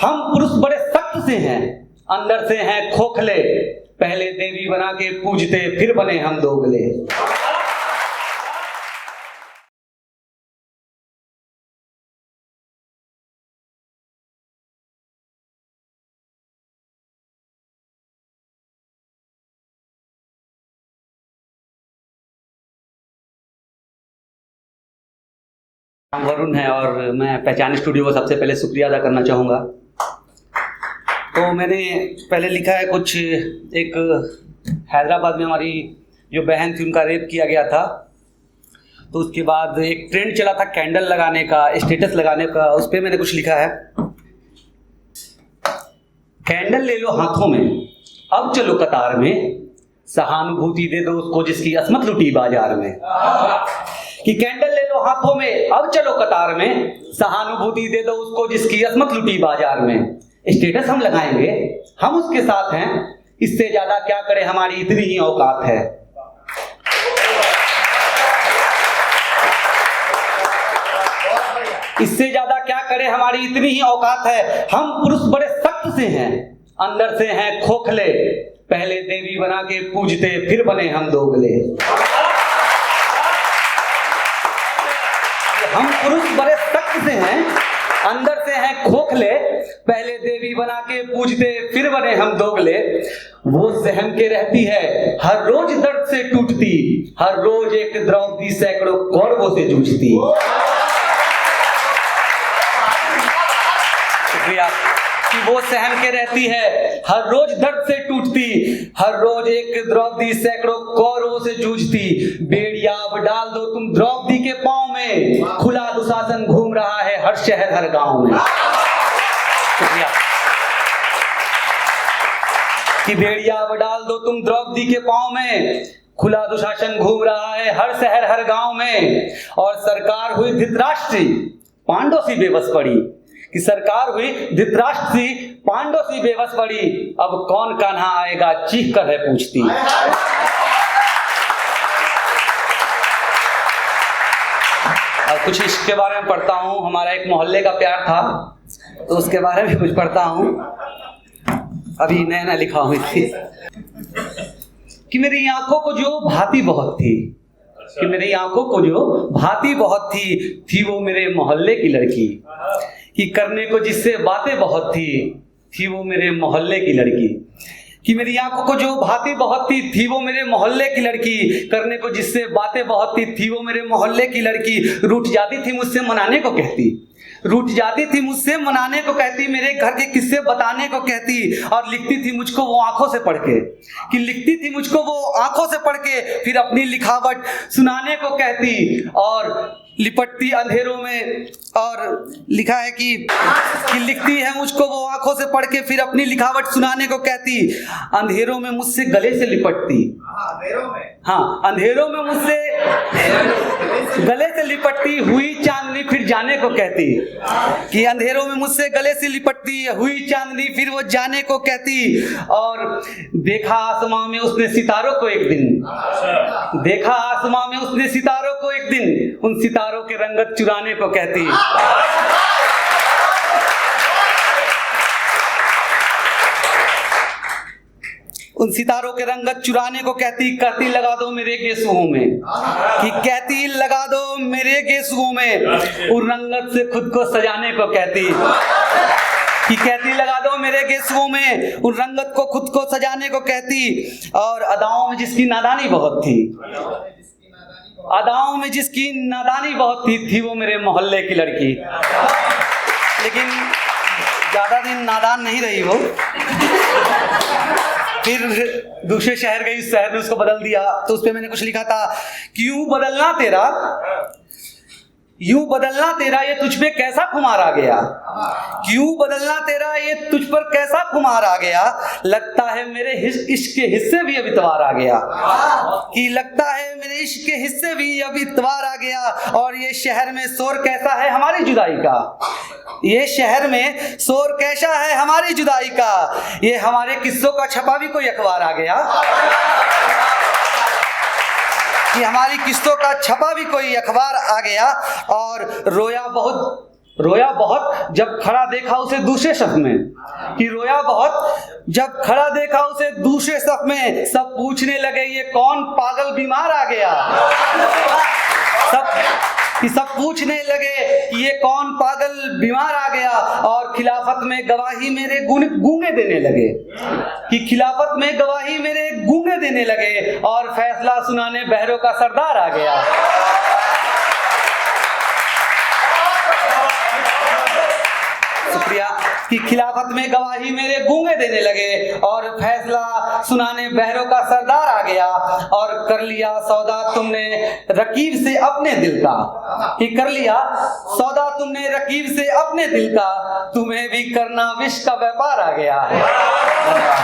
हम पुरुष बड़े सख्त से हैं, अंदर से हैं खोखले, पहले देवी बना के पूजते फिर बने हम दोगले। वरुण है और मैं पहचान स्टूडियो को सबसे पहले शुक्रिया अदा करना चाहूँगा। तो मैंने पहले लिखा है कुछ, एक हैदराबाद में हमारी जो बहन थी उनका रेप किया गया था, तो उसके बाद एक ट्रेंड चला था कैंडल लगाने का, स्टेटस लगाने का, उस पर मैंने कुछ लिखा है। कैंडल ले लो हाथों में, अब चलो कतार में, सहानुभूति दे दो उसको जिसकी असमत लुटी बाजार में। कि कैंडल ले लो हाथों में, अब चलो कतार में, सहानुभूति दे दो उसको जिसकी असमत लुटी बाजार में। स्टेटस हम लगाएंगे, हम उसके साथ हैं, इससे ज्यादा क्या करे हमारी इतनी ही औकात है। इससे ज्यादा क्या करे हमारी इतनी ही औकात है। हम पुरुष बड़े सख्त से हैं, अंदर से हैं खोखले, पहले देवी बना के पूजते फिर बने हम दोगले। हम पुरुष बड़े सख्त से हैं, अंदर से हैं खोखले, पहले देवी बना के पूजते फिर बने हम दोगले। वो सहम के रहती है हर रोज दर्द से टूटती, हर रोज एक द्रौपदी सैकड़ों कौरवों से जूझती। शुक्रिया। कि वो सहम के रहती है हर रोज दर्द से टूटती, हर रोज एक द्रौपदी सैकड़ों कौरवों से जूझती। बेड़िया अब डाल दो तुम द्रौपदी के पांव में, खुला दुशासन घूम रहा है हर शहर हर गांव में। शुक्रिया। कि बेड़िया अब डाल दो तुम द्रौपदी के पांव में, खुला दुशासन घूम रहा है हर शहर हर गांव में। और सरकार हुई धृतराष्ट्र पांडव सी बेबस पड़ी, कि सरकार हुई धृतराष्ट्र सी पांडव सी बेबस पड़ी, अब कौन कान्हा आएगा चीख कर है पूछती। अब कुछ इसके बारे में पढ़ता हूँ। हमारा एक मोहल्ले का प्यार था, तो उसके बारे में कुछ पढ़ता हूँ। अभी नया नया लिखा हूँ इसकी। कि मेरी आंखों को जो भाती बहुत थी, कि मेरी आंखों को जो भाती बहुत थी वो मेरे मोहल्ले की लड़की। कि करने को जिससे बातें बहुत थी वो मेरे मोहल्ले की लड़की। कि मेरी आंखों को जो भाती बहुत थी वो मेरे मोहल्ले की लड़की। करने को जिससे बातें बहुत थी वो मेरे मोहल्ले की लड़की। रूठ जाती थी मुझसे मनाने को कहती, रूठ जाती थी मुझसे मनाने को कहती, मेरे घर के किस्से बताने को कहती। और लिखती थी मुझको वो आंखों से पढ़ के, कि लिखती थी मुझको वो आंखों से पढ़ के, फिर अपनी लिखावट सुनाने को कहती। और लिपटती अंधेरों में, और लिखा है कि लिखती है मुझको वो आंखों से पढ़ के, फिर अपनी लिखावट सुनाने को कहती। अंधेरों में मुझसे गले से लिपटती, हाँ अंधेरों में मुझसे गले से लिपटती, हुई चांदनी फिर जाने को कहती। कि अंधेरों में मुझसे गले से लिपटती, हुई चांदनी फिर वो जाने को कहती। और देखा आसमां में उसने सितारों को एक दिन, देखा आसमां में उसने सितारों को एक दिन, उन सितारों के रंगत चुराने को कहती। उन सितारों के रंगत चुराने को कहती। कहती लगा दो मेरे गेसुओं में, कि कहती लगा दो मेरे गेसुओं में, उन रंगत से खुद को सजाने को कहती। कि कहती लगा दो मेरे गेसुओं में, उन रंगत को खुद को सजाने को कहती। और अदाओं में जिसकी नादानी बहुत थी, अदाओं में जिसकी नादानी बहुत थी वो मेरे मोहल्ले की लड़की। लेकिन ज्यादा दिन नादान नहीं रही वो, फिर दूसरे शहर गई, उस शहर ने उसको बदल दिया। तो उस पे मैंने कुछ लिखा था, क्यों बदलना तेरा, यूं बदलना तेरा ये तुझ पे कैसा खुमार आ गया। क्यों बदलना तेरा ये तुझ पर कैसा खुमार आ गया। लगता है मेरे इश्क के हिस्से भी अब इतवार आ गया। कि लगता है मेरे इश्क के हिस्से भी अब इतवार आ गया। और ये शहर में शोर कैसा है हमारी जुदाई का, ये शहर में शोर कैसा है हमारी जुदाई का। ये हमारे किस्सों का छपा भी कोई अखबार आ गया, कि हमारी किस्तों का छपा भी कोई अखबार आ गया। और रोया बहुत रोया बहुत जब खड़ा देखा उसे दूसरे सफ में, कि रोया बहुत जब खड़ा देखा उसे दूसरे सफ में, सब पूछने लगे ये कौन पागल बीमार आ गया। सब पूछने लगे कि ये कौन पागल बीमार आ गया। और खिलाफत में गवाही मेरे गूंगे देने लगे, कि खिलाफत में गवाही मेरे गूंगे देने लगे, और फैसला सुनाने बहरों का सरदार आ गया। शुक्रिया। कि खिलाफत में गवाही मेरे गूंगे देने लगे, और फैसला सुनाने बहरों का सरदार आ गया। और कर लिया सौदा तुमने रकीब से अपने दिल का, कि कर लिया सौदा तुमने रकीब से अपने दिल का, तुम्हें भी करना विष का व्यापार आ गया। धन्यवाद।